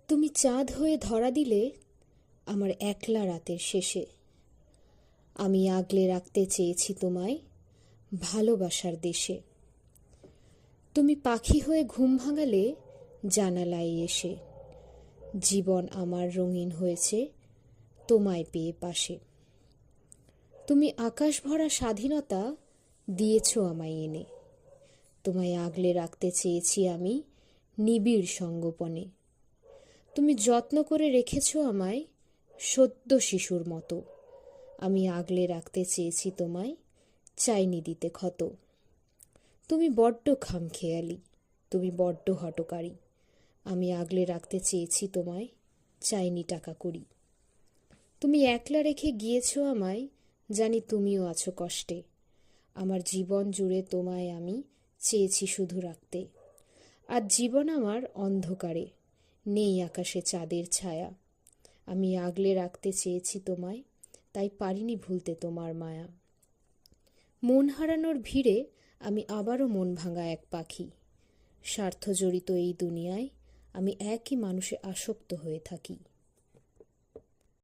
তুমি চাঁদ হয়ে ধরা দিলে আমার একলা রাতের শেষে। আমি আগলে রাখতে চেয়েছি তোমায় ভালোবাসার দেশে। তুমি পাখি হয়ে ঘুম ভাঙালে জানালায় এসে। জীবন আমার রঙিন হয়েছে তোমায় পেয়ে পাশে। তুমি আকাশ ভরা স্বাধীনতা দিয়েছ আমায় এনে। তোমায় আগলে রাখতে চেয়েছি আমি নিবিড় সঙ্গোপনে। তুমি যত্ন করে রেখেছ আমায় সদ্য শিশুর মতো। আমি আগলে রাখতে চেয়েছি তোমায়, চাইনি দিতে ক্ষত। তুমি বড্ড খামখেয়ালি, তুমি বড্ড হঠকারী। আমি আগলে রাখতে চেয়েছি তোমায়, চাইনি টাকা কড়ি। তুমি একলা রেখে গিয়েছ আমায়, জানি তুমিও আছো কষ্টে। আমার জীবন জুড়ে তোমায় আমি চেয়েছি শুধু রাখতে। আজ জীবন আমার অন্ধকারে, নেই আকাশে চাঁদের ছায়া। আমি আগলে রাখতে চেয়েছি তোমায়, তাই পারিনি ভুলতে তোমার মায়া। মন হারানোর ভিড়ে আমি আবারও মন ভাঙা এক পাখি। স্বার্থ জড়িত এই দুনিয়ায় আমি একই মানুষে আসক্ত হয়ে থাকি।